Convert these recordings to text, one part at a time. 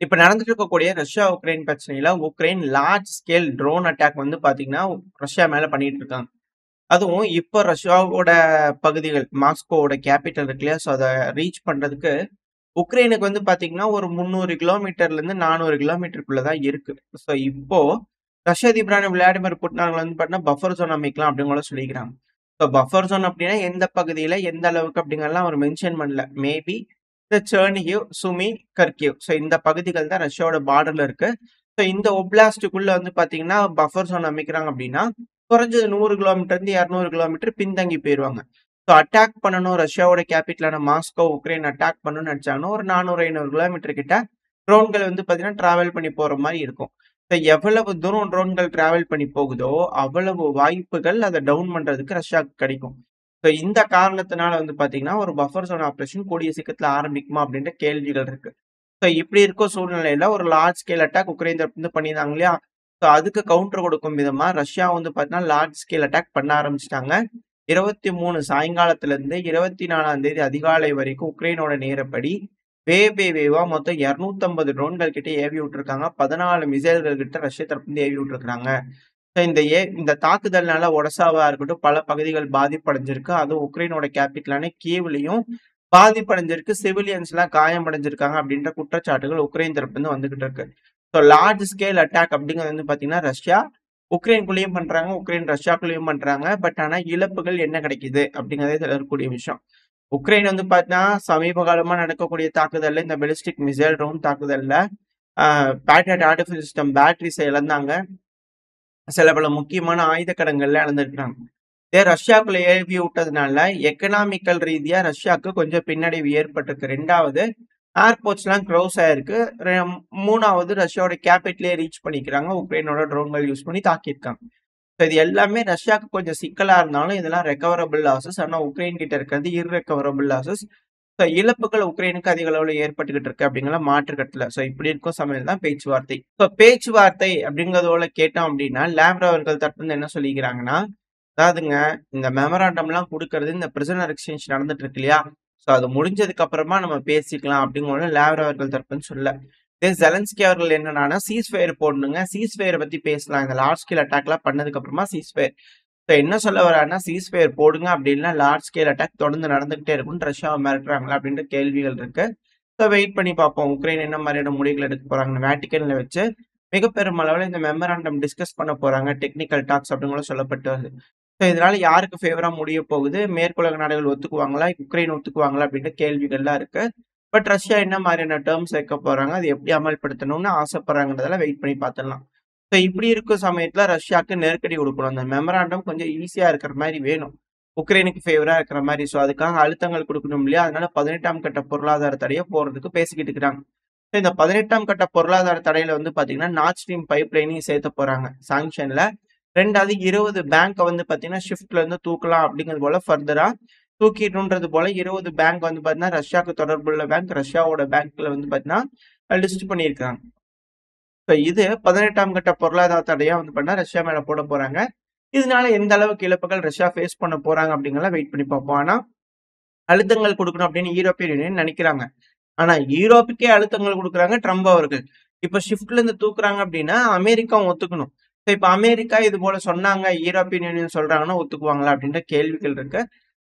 இப்ப நடந்துட்டு இருக்கக்கூடிய ரஷ்யா, உக்ரைன் பிரச்சனையில Ukraine large scale drone attack வந்து பாத்தீங்கன்னா, ரஷ்யா மேல பண்ணிட்டு இருக்காங்க. அதுவும் இப்ப ரஷ்யாவோட பகுதிகள், மாஸ்கோவோட கேப்பிட்டல் இருக்கு இல்லையா? ஸோ அத ரீச் பண்றதுக்கு உக்ரைனுக்கு வந்து பாத்தீங்கன்னா, ஒரு 300 கிலோமீட்டர்லேருந்து 400 கிலோமீட்டருக்குள்ள தான் இருக்கு. ஸோ இப்போ ரஷ்ய அதிபரான விளாடிமிர் புட்டின் அவர்கள் வந்து பாத்தீங்கன்னா, பஃபர் ஜோன் அமைக்கலாம் அப்படின்னு கூட சொல்லிக்கிறாங்க. ஸோ பஃபர் ஜோன் அப்படின்னா எந்த பகுதியில, எந்த அளவுக்கு அப்படிங்கிறதெல்லாம் அவர் மென்ஷன் பண்ணல. மேபி இந்த செர்னிகிவ், சுமி, கர்கிவ். ஸோ இந்த பகுதிகள் தான் ரஷ்யாவோட பார்டர்ல இருக்கு. ஸோ இந்த ஒப்லாஸ்ட்டுக்குள்ள வந்து பாத்தீங்கன்னா, பஃபர் ஜோன் அமைக்கிறாங்க அப்படின்னா, குறைஞ்சது 100 கிலோமீட்டர்லேருந்து 200 கிலோமீட்டர் பின்தங்கி போயிருவாங்க. ஸோ அட்டாக் பண்ணணும் ரஷ்யாவோட கேபிட்டலான மாஸ்கோ, உக்ரைன் அட்டாக் பண்ணணும்னு நினைச்சாங்கன்னா, ஒரு 400, 500 கிலோமீட்டர் கிட்ட ட்ரோன்கள் வந்து பாத்தீங்கன்னா, டிராவல் பண்ணி போற மாரி இருக்கும். ஸோ எவ்வளவு தூரம் ட்ரோன்கள் டிராவல் பண்ணி போகுதோ, அவ்வளவு வாய்ப்புகள் அத டவுன் பண்றதுக்கு ரஷ்யாவுக்கு கிடைக்கும். ஸோ இந்த காரணத்தினால வந்து பாத்தீங்கன்னா, ஒரு பஃபர் ஜோன் ஆப்பரேஷன் கூடிய சீக்கிரத்துல ஆரம்பிக்குமா அப்படின்ற கேள்விகள் இருக்கு. ஸோ இப்படி இருக்கும் சூழ்நிலையில ஒரு லார்ஜ் ஸ்கேல் அட்டாக் உக்ரைன் தரப்பு வந்து பண்ணியிருந்தாங்க இல்லையா? ஸோ அதுக்கு கவுண்டர் கொடுக்கும் விதமா ரஷ்யா வந்து பாத்தீங்கன்னா, லார்ஜ் ஸ்கேல் அட்டாக் பண்ண ஆரம்பிச்சுட்டாங்க. 23 சாயங்காலத்துல இருந்து 24ஆம் தேதி அதிகாலை வரைக்கும் உக்ரைனோட நேரப்படி வேவா மொத்தம் 250 ட்ரோன்கள் கிட்ட ஏவி விட்டுருக்காங்க. 14 மிசைல்கள் கிட்ட ரஷ்ய தரப்பு வந்து ஏவி விட்டுருக்காங்க. ஸோ இந்த தாக்குதல்னால ஒடசாவா இருக்கட்டும், பல பகுதிகள் பாதிப்படைஞ்சிருக்கு. அதுவும் உக்ரைனோட கேபிட்டலான கீவ்லயும் பாதிப்படைஞ்சிருக்கு. சிவிலியன்ஸ்லாம் காயமடைஞ்சிருக்காங்க அப்படின்ற குற்றச்சாட்டுகள் உக்ரைன் தரப்புலருந்து வந்துகிட்டு இருக்கு. ஸோ லார்ஜ் ஸ்கேல் அட்டாக் அப்படிங்கிறது வந்து பாத்தீங்கன்னா, ரஷ்யா உக்ரைனுக்குள்ளேயும் பண்றாங்க, உக்ரைன் ரஷ்யாக்குள்ளேயும் பண்றாங்க. பட் ஆனா இழப்புகள் என்ன கிடைக்குது அப்படிங்கிறதே இதுல இருக்கக்கூடிய விஷயம். உக்ரைன் வந்து பாத்தீங்கன்னா, சமீப காலமா நடக்கக்கூடிய தாக்குதல்ல இந்த பெலிஸ்டிக் மிசைல் ட்ரோன் தாக்குதல்ல பேட்ரியட் ஆர்டிஃபிஷியல் சிஸ்டம் பேட்டரிஸ இழந்தாங்க. சில பல முக்கியமான ஆயுத கடன்கள்ல இழந்திருக்கிறாங்க. இதே ரஷ்யாக்குள்ள ஏவி விட்டதுனால எக்கனாமிக்கல் ரீதியா ரஷ்யாவுக்கு கொஞ்சம் பின்னடைவு ஏற்பட்டிருக்கு. 2வது ஏர்போர்ட்ஸ்லாம் க்ளோஸ் ஆயிருக்கு. 3வது ரஷ்யாவோட கேபிட்டலே ரீச் பண்ணிக்கிறாங்க. உக்ரைனோட ட்ரோன்கள் யூஸ் பண்ணி தாக்கியிருக்காங்க. ஸோ இது எல்லாமே ரஷ்யாவுக்கு கொஞ்சம் சிக்கலா இருந்தாலும் இதெல்லாம் ரெக்கவரபிள் லாஸஸ். ஆனா உக்ரைன் கிட்ட இருக்கிறது இர்ரெக்கவரபிள் லாஸஸ். ஸோ இழப்புகள் உக்ரைனுக்கு அதிக அளவுல ஏற்பட்டுக்கிட்டு இருக்கு அப்படிங்கிற மாற்று கருத்துல. ஸோ இப்படி இருக்கும் சமயம் தான் பேச்சுவார்த்தை. இப்போ பேச்சுவார்த்தை அப்படிங்கிறதோட கேட்டோம் அப்படின்னா, லேவ்ரோ அவர்கள் தரப்புல என்ன சொல்லிக்கிறாங்கன்னா, அதாவதுங்க இந்த மெமராண்டம்லாம் குடுக்கறது இந்த பிரிசனர் எக்ஸ்சேஞ்ச் நடந்துட்டு இருக்கு இல்லையா? ஸோ அது முடிஞ்சதுக்கு அப்புறமா நம்ம பேசிக்கலாம் அப்படிங்கிற லேவ்ரோ அவர்கள் தரப்புன்னு சொல்ல. இதே ஜெலன்ஸ்கி அவர்கள் என்னன்னா சீஸ்ஃபயர் போடணுங்க. சீஸ்ஃபயர் பத்தி பேசலாம். இந்த லார்ஜ் ஸ்கேல் அட்டாக்லாம் பண்ணதுக்கு அப்புறமா சீஸ்ஃபயர். ஸோ என்ன சொல்ல வர்றாருன்னா, சீஸ்ஃபயர் போடுங்க அப்படின்னா லார்ஜ் ஸ்கேல் அட்டாக் தொடர்ந்து நடந்துகிட்டே இருக்கும்னு ரஷ்யாவை மிரட்டுறாங்களா அப்படின்ற கேள்விகள் இருக்கு. ஸோ வெயிட் பண்ணி பார்ப்போம். உக்ரைன் என்ன மாதிரியான முடிவுகள் எடுக்க போறாங்க. வேட்டிக்கன்ல வச்சு மிக பெரும் அளவில் இந்த மெமராண்டம் டிஸ்கஸ் பண்ண போறாங்க. டெக்னிக்கல் டாக்ஸ் அப்படின்னு சொல்லப்பட்டு வருது. ஸோ இதனால யாருக்கு ஃபேவரா முடிய போகுது? மேற்குலக நாடுகள் ஒத்துக்குவாங்களா? உக்ரைன் ஒத்துக்குவாங்களா? அப்படின்ற கேள்விகள்லாம் இருக்கு. பட் ரஷ்யா என்ன மாதிரியான டேர்ம்ஸ் வைக்க போறாங்க? அது எப்படி அமல்படுத்தணும்னு ஆசைப்படுறாங்கன்றதெல்லாம் வெயிட் பண்ணி பார்த்துடலாம். ஸோ இப்படி இருக்கும் சமயத்துல ரஷ்யாவுக்கு நெருக்கடி கொடுக்கணும். அந்த மெமராண்டம் கொஞ்சம் ஈஸியா இருக்கிற மாதிரி வேணும். உக்ரைனுக்கு ஃபேவரா இருக்கிற மாதிரி. ஸோ அதுக்காக அழுத்தங்கள் கொடுக்கணும் இல்லையா? அதனால 18ஆம் கட்ட பொருளாதார தடையை போறதுக்கு பேசிக்கிட்டு இருக்கிறாங்க. இந்த 18ஆம் கட்ட பொருளாதார தடையில வந்து பாத்தீங்கன்னா, நார்த் ஸ்ட்ரீம் பைப் லைனையும் சேர்த்து போறாங்க சாங்ஷன்ல. 2வது 20 பேங்க் வந்து பாத்தீங்கன்னா ஷிஃப்ட்ல இருந்து தூக்கலாம் அப்படிங்கிறது போல ஃபர்தரா தூக்கிடணுன்றது போல 20 பேங்க் வந்து பாத்தீங்கன்னா ரஷ்யாவுக்கு தொடர்புள்ள பேங்க், ரஷ்யாவோட பேங்க்ல வந்து பாத்தீங்கன்னா லிஸ்ட் பண்ணியிருக்காங்க. ஸோ இது 18ஆம் கட்ட பொருளாதார தடையா வந்து பண்ணா ரஷ்யா மேல போட போறாங்க. இதனால எந்த அளவுக்கு இழப்புகள் ரஷ்யா ஃபேஸ் பண்ண போறாங்க அப்படிங்கிறத வெயிட் பண்ணி பார்ப்போம். ஆனா அழுத்தங்கள் கொடுக்கணும் அப்படின்னு யூரோப்பியன் யூனியன் நினைக்கிறாங்க. ஆனா யூரோப்புக்கே அழுத்தங்கள் கொடுக்குறாங்க ட்ரம்ப் அவர்கள். இப்ப ஷிஃப்ட்ல இருந்து தூக்குறாங்க அப்படின்னா அமெரிக்காவும் ஒத்துக்கணும். ஸோ இப்ப அமெரிக்கா இது போல சொன்னாங்க, யூரோப்பியன் யூனியன் சொல்றாங்கன்னா ஒத்துக்குவாங்களா அப்படின்ற கேள்விகள் இருக்கு.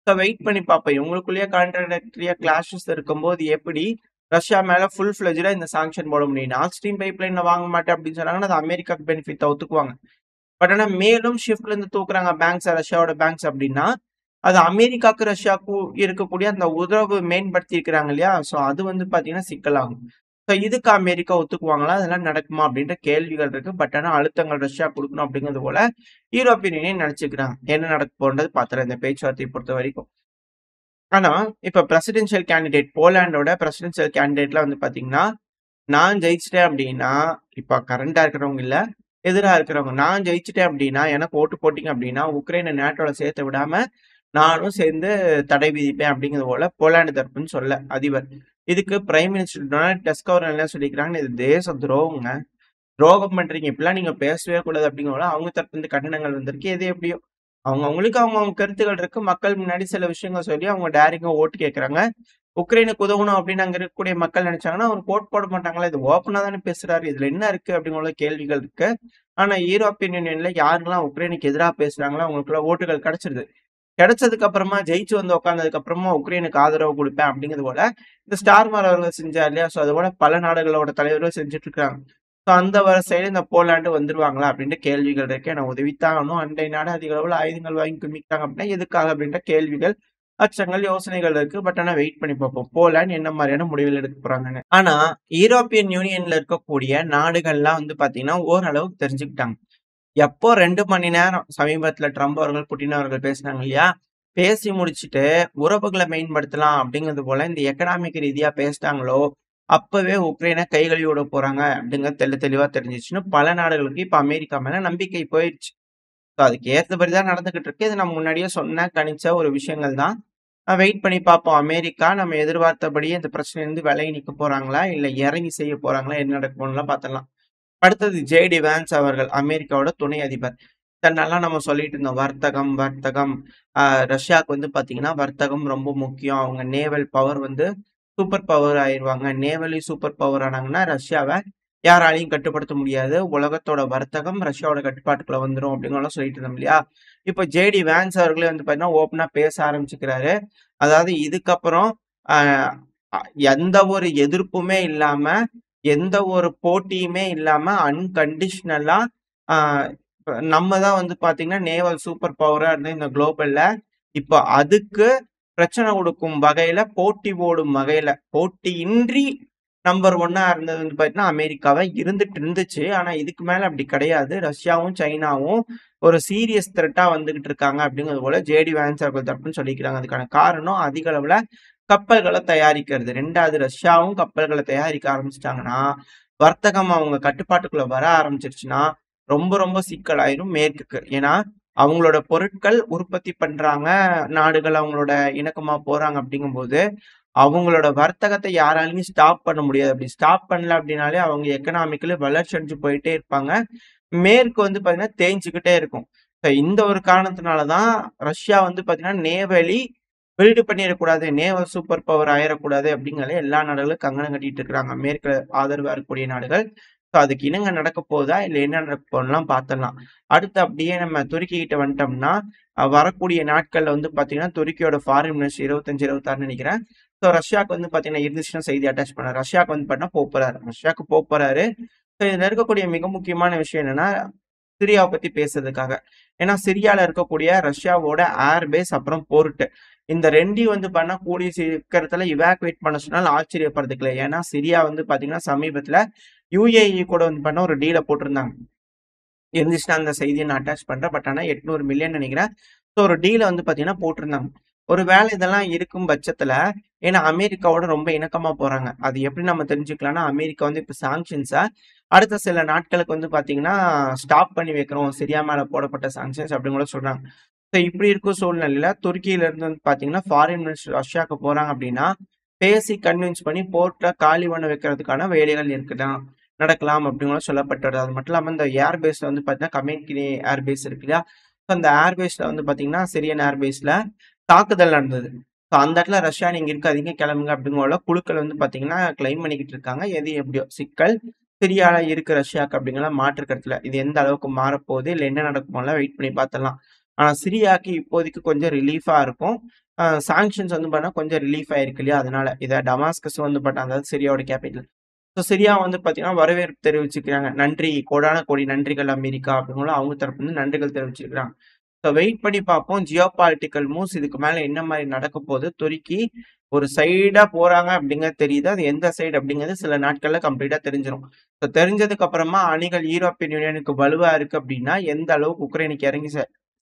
ஸோ வெயிட் பண்ணி பார்ப்போம். இவங்களுக்குள்ளேயே கான்ட்ராடிக்டரியா கிளாஷஸ் இருக்கும்போது எப்படி ரஷ்யா மேல ஃபுல் ஃபிளெஜ்டா இந்த சாங்ஷன் போட முடியும்? நார்த் ஸ்ட்ரீம் பைப் லைன்ல வாங்க மாட்டேன் அப்படின்னு சொன்னாங்கன்னா அது அமெரிக்காக்கு பெனிஃபிட் ஒத்துக்குவாங்க. பட் ஆனா மேலும் ஷிஃப்ட்ல இருந்து தூக்குறாங்க பேங்க்ஸ், ரஷ்யாவோட பேங்க்ஸ் அப்படின்னா அது அமெரிக்காவுக்கு ரஷ்யாவுக்கும் இருக்கக்கூடிய அந்த உறவு மேம்படுத்தி இருக்கிறாங்க இல்லையா? ஸோ அது வந்து பாத்தீங்கன்னா சிக்கலாகும். ஸோ இதுக்கு அமெரிக்கா ஒத்துக்குவாங்களா? அதெல்லாம் நடக்குமா? அப்படின்ற கேள்விகள் இருக்கு. பட் ஆனா அழுத்தங்கள் ரஷ்யா கொடுக்கணும் அப்படிங்கிறது போல யூரோப்பியன் யூனியன் நினைச்சுக்கிறாங்க. என்ன நடக்க போன்றது பாத்துறேன் இந்த பேச்சுவார்த்தையை பொறுத்த வரைக்கும். ஆனா இப்ப பிரசிடென்ஷியல் கேண்டிடேட் போலாண்டோட பிரசிடென்ஷியல் கேண்டிடேட்ல வந்து பாத்தீங்கன்னா, நான் ஜெயிச்சிட்டேன் அப்படின்னா, இப்ப கரண்டா இருக்கிறவங்க இல்ல, எதிரா இருக்கிறவங்க. நான் ஜெயிச்சிட்டேன் அப்படின்னா, எனக்கு ஓட்டு போட்டீங்க அப்படின்னா, உக்ரைனை நேட்டோல சேர்த்து விடாம நானும் சேர்ந்து தடை விதிப்பேன் அப்படிங்கிறது போல போலாந்து தரப்புன்னு சொல்ல அதிபர். இதுக்கு பிரைம் மினிஸ்டர் டொனால்ட் டஸ்க் அவர் என்ன சொல்லிக்கிறாங்கன்னு, இது தேச துரோகங்க. துரோகம் பண்றீங்க. இப்படிலாம் நீங்க பேசவே கூடாது அப்படிங்கிற போல அவங்க தரப்பு இருந்து கண்டனங்கள் வந்திருக்கு. எது எப்படியோ அவங்கவங்களுக்கு அவங்கவங்க கருத்துக்கள் இருக்கு. மக்கள் முன்னாடி சில விஷயங்கள் சொல்லி அவங்க டேரிங்கா ஓட்டு கேட்கறாங்க. உக்ரைனுக்கு உதவணும் அப்படின்னு அங்க இருக்கக்கூடிய மக்கள் நினைச்சாங்கன்னா, அவரு ஓட் போட மாட்டாங்களா? இது ஓப்பனா தானே பேசுறாரு. இதுல என்ன இருக்கு? அப்படிங்கிற கேள்விகள் இருக்கு. ஆனா யூரோப்பியன் யூனியன்ல யாரெல்லாம் உக்ரைனுக்கு எதிரா பேசுறாங்களோ, அவங்களுக்குல்லாம் ஓட்டுகள் கிடைச்சிருது. கிடைச்சதுக்கு அப்புறமா ஜெயிச்சு வந்து உட்கார்ந்ததுக்கு அப்புறமா உக்ரைனுக்கு ஆதரவு குடுப்பேன் அப்படிங்கிறது போல, இந்த ஸ்டார்மர் அவர்கள் செஞ்சார் இல்லையா? ஸோ அதுபோல பல நாடுகளோட தலைவர்கள் செஞ்சுட்டு இருக்காங்க. ஸோ அந்த வரிசையில இந்த போலாண்டு வந்துருவாங்களா? அப்படின்ற கேள்விகள் இருக்கு. ஏன்னா உதவித்தாகணும். அண்டை நாடு அதிக அளவுல ஆயுதங்கள் வாங்கி குமிக்கிறாங்க அப்படின்னா, எதுக்காக அப்படின்ற கேள்விகள், அச்சங்கள், யோசனைகள் இருக்கு. பட் ஆனா வெயிட் பண்ணி பார்ப்போம். போலாந்து என்ன மாரியான முடிவுகள் எடுக்க போறாங்கன்னு. ஆனா யூரோப்பியன் யூனியன்ல இருக்கக்கூடிய நாடுகள்லாம் வந்து பார்த்தீங்கன்னா, ஓரளவுக்கு தெரிஞ்சுக்கிட்டாங்க. எப்போ 2 மணி நேரம் சமீபத்தில ட்ரம்ப் அவர்கள், புட்டின் அவர்கள் பேசினாங்க இல்லையா? பேசி முடிச்சுட்டு உறவுகள மேம்படுத்தலாம் அப்படிங்கிறது போல இந்த எக்கனாமிக் ரீதியா பேசிட்டாங்களோ, அப்பவே உக்ரைன கை கழுவி விட போறாங்க அப்படிங்கிறது தெளிவா தெரிஞ்சுச்சுன்னு பல நாடுகளுக்கு இப்ப அமெரிக்கா மேல நம்பிக்கை போயிருச்சு. ஸோ அதுக்கு ஏத்தபடி தான் நடந்துகிட்டு இருக்கு. இது நம்ம முன்னாடியே சொன்ன, கணிச்ச ஒரு விஷயங்கள் தான். வெயிட் பண்ணி பார்ப்போம். அமெரிக்கா நம்ம எதிர்பார்த்தபடியே இந்த பிரச்சனையிலிருந்து விலகி நிக்க போறாங்களா? இல்ல இறங்கி செய்ய போறாங்களா? என்ன நடக்க போகுதுன்னுலாம் பார்த்துடலாம். அடுத்தது ஜேடி வான்ஸ் அவர்கள், அமெரிக்காவோட துணை அதிபர். இத்தன நம்ம சொல்லிட்டு இருந்தோம். வர்த்தகம், வர்த்தகம். ரஷ்யாவுக்கு வந்து பார்த்தீங்கன்னா, வர்த்தகம் ரொம்ப முக்கியம். அவங்க நேவல் பவர் வந்து சூப்பர் பவர் ஆயிருவாங்க. நேவலி சூப்பர் பவர் ஆனாங்கன்னா, ரஷ்யாவ யாராலயும் கட்டுப்படுத்த முடியாது. உலகத்தோட வர்த்தகம் ரஷ்யாவோட கட்டுப்பாட்டுக்குள்ள வந்துரும் அப்படிங்கலாம் சொல்லிட்டு இருந்தோம் இல்லையா? இப்ப ஜேடி வான்ஸ் அவர்களே வந்து பார்த்தீங்கன்னா, ஓப்பனா பேச ஆரம்பிச்சுக்கிறாரு. அதாவது இதுக்கப்புறம் அ அ எந்த ஒரு எதிர்ப்புமே இல்லாம, எந்த ஒரு போட்டியுமே இல்லாம அன்கண்டிஷனலா ஆ நம்ம தான் வந்து பார்த்தீங்கன்னா, நேவல் சூப்பர் பவரா இருந்து இந்த குளோபல்ல, இப்ப அதுக்கு பிரச்சனை கொடுக்கும் வகையில, போட்டி போடும் வகையில, போட்டியின்றி நம்பர் 1 இருந்தது வந்து பார்த்தீங்கன்னா, அமெரிக்காவா இருந்துட்டு இருந்துச்சு. ஆனா இதுக்கு மேல அப்படி கிடையாது. ரஷ்யாவும், சைனாவும் ஒரு சீரியஸ் த்ரெட்டா வந்துகிட்டு இருக்காங்க அப்படிங்கிறது போல ஜேடி வான்ஸ் அவர்கள் தரப்புன்னு சொல்லிக்கிறாங்க. அதுக்கான காரணம் அதிக அளவுல கப்பல்கள தயாரிக்கிறது. 2வது ரஷ்யாவும் கப்பல்கள தயாரிக்க ஆரம்பிச்சுட்டாங்கன்னா, வர்த்தகம் அவங்க கட்டுப்பாட்டுக்குள்ள வர ஆரம்பிச்சுருச்சுன்னா, ரொம்ப சிக்கலாயிரும் மேற்குக்கு. ஏன்னா, அவங்களோட பொருட்கள் உற்பத்தி பண்றாங்க, நாடுகள் அவங்களோட இணக்கமா போறாங்க அப்படிங்கும்போது, அவங்களோட வர்த்தகத்த யாராலயும் ஸ்டாப் பண்ண முடியாது. அப்படி ஸ்டாப் பண்ணல அப்படின்னாலே, அவங்க எக்கனாமிக்கலி வளர்ச்சி அடைஞ்சு போயிட்டே இருப்பாங்க. மேற்கு வந்து பார்த்தீங்கன்னா, தேய்ஞ்சுக்கிட்டே இருக்கும். இந்த ஒரு காரணத்தினால தான் ரஷ்யா வந்து பார்த்தீங்கன்னா, நேவலி பில்டு பண்ணிறக்கூடாது. நேவல் சூப்பர் பவர் ஆயிறக்கூடாது அப்படிங்கிறதுல எல்லா நாடுகளும் கங்கணம் கட்டிட்டு இருக்கிறாங்க. மேற்கு ஆதரவா இருக்கக்கூடிய நாடுகள். ஸோ அதுக்கு இணங்க நடக்க போதா? இல்ல என்ன நடக்க போதுன்னுலாம் பார்த்துடலாம். அடுத்து அப்படியே நம்ம துருக்கி கிட்ட வந்துட்டோம்னா, வரக்கூடிய நாட்கள்ல வந்து பார்த்தீங்கன்னா, துருக்கியோட ஃபாரின் மினிஸ்டர் 25, 26ன்னு நெனைக்கிறேன். ஸோ ரஷ்யாவுக்கு வந்து பார்த்தீங்கன்னா, இருந்துச்சுன்னா செய்தி அட்டாச் பண்ணேன். ரஷ்யாவுக்கு வந்து பார்த்தீங்கன்னா போப்போறாரு. ரஷ்யாவுக்கு போப்போறாரு. ஸோ இதுல இருக்கக்கூடிய மிக முக்கியமான விஷயம் என்னன்னா, சிரியாவ பத்தி பேசுறதுக்காக. ஏன்னா சிரியால இருக்கக்கூடிய ரஷ்யாவோட ஏர் பேஸ் அப்புறம் போர்ட். இந்த 2யும் வந்து பண்ணா கூடிய சீக்கிரத்துல இவாக்குவேட் பண்ண சொன்னாலும் ஆச்சரியப்படுறதுக்கு இல்ல. ஏன்னா சிரியா வந்து பார்த்தீங்கன்னா, சமீபத்துல யுஏஇ கூட வந்து பண்ண ஒரு டீல போட்டிருந்தாங்க. இருந்துச்சுன்னா அந்த செய்திய நான் அட்டாச் பண்றேன். பட் ஆனா 800 மில்லியன் நெனைக்கிறேன். ஸோ ஒரு டீல வந்து பார்த்தீங்கன்னா போட்டிருந்தாங்க. ஒரு வேளை இதெல்லாம் இருக்கும் பட்சத்துல, ஏன்னா அமெரிக்காவோட ரொம்ப இணக்கமா போறாங்க. அது எப்படி நம்ம தெரிஞ்சுக்கலாம்னா, அமெரிக்கா வந்து இப்ப சாங்ஷன்ஸ அடுத்த சில நாட்களுக்கு வந்து பார்த்தீங்கன்னா, ஸ்டாப் பண்ணி வைக்கிறோம். சிரியா மேல போடப்பட்ட சாங்ஷன்ஸ் அப்படின்னு கூட சொல்றாங்க. ஸோ இப்படி இருக்கும் சூழ்நிலையில துருக்கியில இருந்து வந்து பார்த்தீங்கன்னா, ஃபாரின் மினிஸ்டர் ரஷ்யாவுக்கு போறாங்க அப்படின்னா, பேசி கன்வின்ஸ் பண்ணி போர்ட்ட காலி பண்ண வைக்கிறதுக்கான வேலைகள் இருக்குதான். நடக்கலாம் அப்படின்னு சொல்லப்பட்டது. அது மட்டும் இல்லாம இந்த ஏர் பேஸ்ல வந்து பார்த்தீங்கன்னா, கமேன்கினி ஏர் பேஸ் இருக்கு இல்லையா? ஸோ அந்த ஏர் பேஸ்ல வந்து பார்த்தீங்கன்னா, சிரியன் ஏர் பேஸ்ல தாக்குதல் நடந்தது. ஸோ அந்த இடத்துல ரஷ்யா நீங்க இருக்காதீங்க, கிளம்புங்க அப்படிங்கிற குழுக்கள் வந்து பார்த்தீங்கன்னா, கிளைம் பண்ணிக்கிட்டு இருக்காங்க. எது எப்படியோ சிக்கல் சிரியால இருக்கு ரஷ்யாக்கு அப்படிங்கிற மாற்று கருத்துல. இது எந்த அளவுக்கு மாறப்போகுது, இல்ல என்ன நடக்குமோலாம் வெயிட் பண்ணி பார்த்துடலாம். ஆனா சிரியாக்கு இப்போதைக்கு கொஞ்சம் ரிலீஃபா இருக்கும். சாங்ஷன்ஸ் வந்து பார்த்தா கொஞ்சம் ரிலீஃப் ஆயிருக்கு இல்லையா? அதனால இத டமாஸ்கஸ் வந்து அதாவது சிரியாவோட கேபிட்டல். ஸோ சிரியா வந்து பார்த்தீங்கன்னா, வரவேற்பு தெரிவிச்சுக்கிறாங்க. நன்றி, கோடான கோடி நன்றிகள் அமெரிக்கா அப்படின்னும் அவங்க தரப்புலருந்து நன்றிகள் தெரிவிச்சிருக்காங்க. ஸோ வெயிட் பண்ணி பார்ப்போம். ஜியோ பாலிட்டிக்கல் மூவ்ஸ் இதுக்கு மேல என்ன மாரி நடக்க போது? துருக்கி ஒரு சைடா போறாங்க அப்படிங்கிறது தெரியுது. அது எந்த சைடு அப்படிங்கிறது சில நாட்கள்ல கம்ப்ளீட்டா தெரிஞ்சிரும். ஸோ தெரிஞ்சதுக்கு அப்புறமா அணிகள் யூரோப்பியன் யூனியனுக்கு வலுவா இருக்கு அப்படின்னா, எந்த அளவுக்கு உக்ரைனுக்கு இறங்கி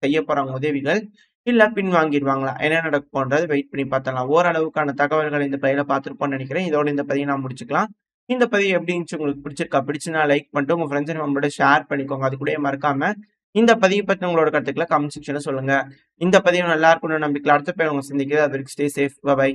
செய்ய போறாங்க உதவிகள்? இல்ல பின்வாங்கிருவாங்களா? என்ன நடக்க போன்றது வெயிட் பண்ணி பார்த்தரலாம். ஓரளவுக்கான தகவல்கள் இந்த பதிவுல பார்த்திருப்போம்னு நெனைக்கிறேன். இதோட இந்த பதிவ நான் முடிச்சுக்கலாம். இந்த பதிவு எப்படி இருந்துச்சு? உங்களுக்கு பிடிச்சிருக்கா? பிடிச்சுனா லைக் பண்ணிட்டு உங்க ஃப்ரெண்ட்ஸ் அண்ட் ஃபேமிலியோட ஷேர் பண்ணிக்கோங்க. அது கூடயே மறக்காம இந்த பதிவு பத்தின உங்களோட கருத்துக்கள கமெண்ட் செக்ஷன்ல சொல்லுங்க. இந்த பதிவு நல்லா இருக்கும்னு நம்பிக்கையில அடுத்த பதிவுல உங்கள சந்திக்கிறேன். அது வரைக்கும் ஸ்டே சேஃப். பை.